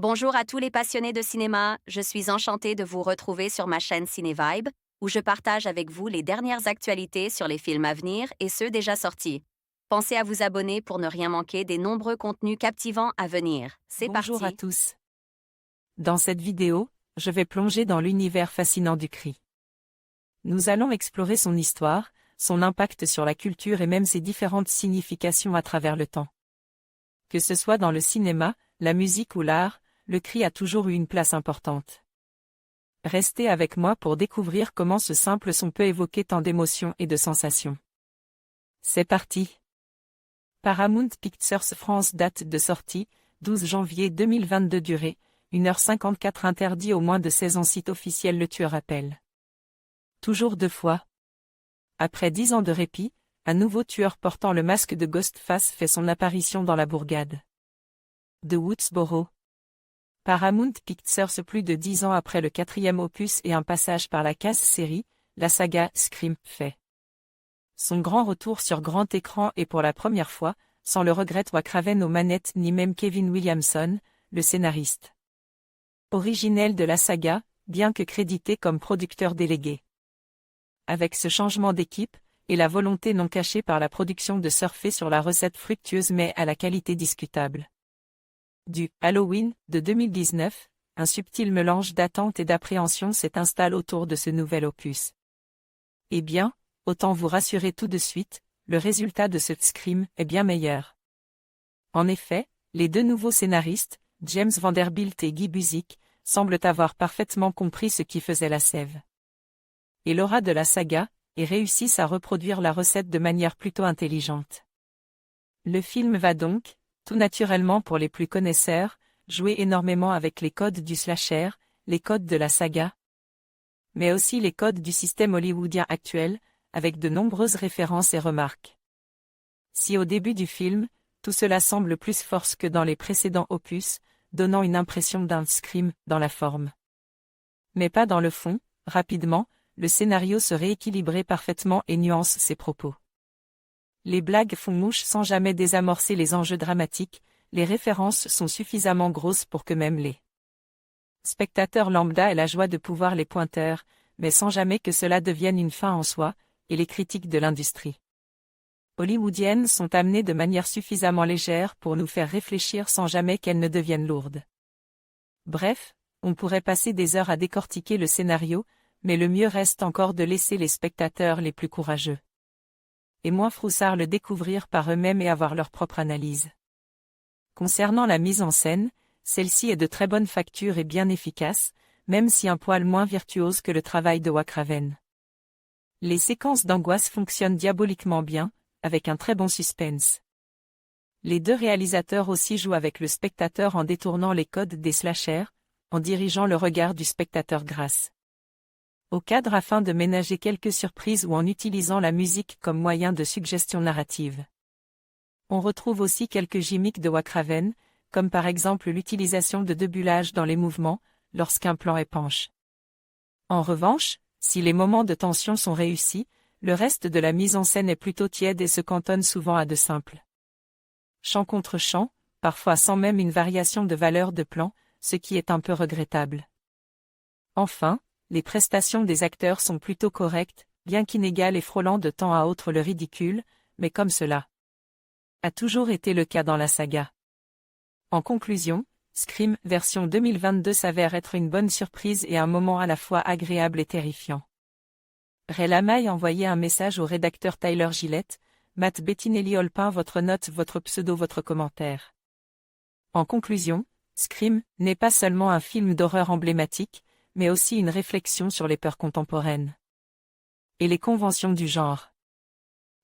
Bonjour à tous les passionnés de cinéma, je suis enchantée de vous retrouver sur ma chaîne CinéVibe, où je partage avec vous les dernières actualités sur les films à venir et ceux déjà sortis. Pensez à vous abonner pour ne rien manquer des nombreux contenus captivants à venir. C'est Bonjour à parti! tous. Dans cette vidéo, je vais plonger dans l'univers fascinant du cri. Nous allons explorer son histoire, son impact sur la culture et même ses différentes significations à travers le temps. Que ce soit dans le cinéma, la musique ou l'art, le cri a toujours eu une place importante. Restez avec moi pour découvrir comment ce simple son peut évoquer tant d'émotions et de sensations. C'est parti! Paramount Pictures France, date de sortie, 12 janvier 2022, durée, 1h54, interdit aux moins de 16 ans, site officiel. Le tueur appelle. Toujours deux fois. Après 10 ans de répit, un nouveau tueur portant le masque de Ghostface fait son apparition dans la bourgade de Woodsboro. Paramount Pictures, plus de 10 ans après le 4e opus et un passage par la casse-série, la saga Scream fait son grand retour sur grand écran et pour la première fois, sans le regret Wes Craven aux manettes ni même Kevin Williamson, le scénariste originel de la saga, bien que crédité comme producteur délégué. Avec ce changement d'équipe, et la volonté non cachée par la production de surfer sur la recette fructueuse mais à la qualité discutable du Halloween de 2019, un subtil mélange d'attente et d'appréhension s'installe autour de ce nouvel opus. Eh bien, autant vous rassurer tout de suite, le résultat de ce Scream est bien meilleur. En effet, les deux nouveaux scénaristes, James Vanderbilt et Guy Busick, semblent avoir parfaitement compris ce qui faisait la sève et l'aura de la saga, et réussissent à reproduire la recette de manière plutôt intelligente. Le film va donc, tout naturellement pour les plus connaisseurs, jouer énormément avec les codes du slasher, les codes de la saga, mais aussi les codes du système hollywoodien actuel, avec de nombreuses références et remarques. Si au début du film, tout cela semble plus force que dans les précédents opus, donnant une impression d'un Scream dans la forme, mais pas dans le fond, rapidement, le scénario se rééquilibrait parfaitement et nuance ses propos. Les blagues font mouche sans jamais désamorcer les enjeux dramatiques, les références sont suffisamment grosses pour que même les spectateurs lambda aient la joie de pouvoir les pointeurs, mais sans jamais que cela devienne une fin en soi, et les critiques de l'industrie hollywoodienne sont amenées de manière suffisamment légère pour nous faire réfléchir sans jamais qu'elles ne deviennent lourdes. Bref, on pourrait passer des heures à décortiquer le scénario, mais le mieux reste encore de laisser les spectateurs les plus courageux et moins froussards le découvrir par eux-mêmes et avoir leur propre analyse. Concernant la mise en scène, celle-ci est de très bonne facture et bien efficace, même si un poil moins virtuose que le travail de Wes Craven. Les séquences d'angoisse fonctionnent diaboliquement bien, avec un très bon suspense. Les deux réalisateurs aussi jouent avec le spectateur en détournant les codes des slashers, en dirigeant le regard du spectateur grâce au cadre afin de ménager quelques surprises ou en utilisant la musique comme moyen de suggestion narrative. On retrouve aussi quelques gimmicks de Wes Craven, comme par exemple l'utilisation de débulage dans les mouvements, lorsqu'un plan est penché. En revanche, si les moments de tension sont réussis, le reste de la mise en scène est plutôt tiède et se cantonne souvent à de simples chant contre chant, parfois sans même une variation de valeur de plan, ce qui est un peu regrettable. Enfin, les prestations des acteurs sont plutôt correctes, bien qu'inégales et frôlant de temps à autre le ridicule, mais comme cela a toujours été le cas dans la saga. En conclusion, Scream version 2022 s'avère être une bonne surprise et un moment à la fois agréable et terrifiant. Ray Lamaille envoyait un message au rédacteur Tyler Gillette, Matt Bettinelli Olpin, votre note, votre pseudo, votre commentaire. En conclusion, Scream n'est pas seulement un film d'horreur emblématique, mais aussi une réflexion sur les peurs contemporaines et les conventions du genre.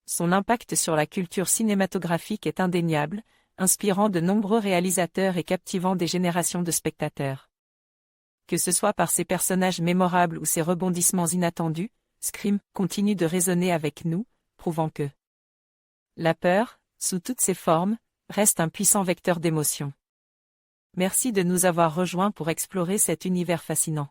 Son impact sur la culture cinématographique est indéniable, inspirant de nombreux réalisateurs et captivant des générations de spectateurs. Que ce soit par ses personnages mémorables ou ses rebondissements inattendus, Scream continue de résonner avec nous, prouvant que la peur, sous toutes ses formes, reste un puissant vecteur d'émotion. Merci de nous avoir rejoints pour explorer cet univers fascinant.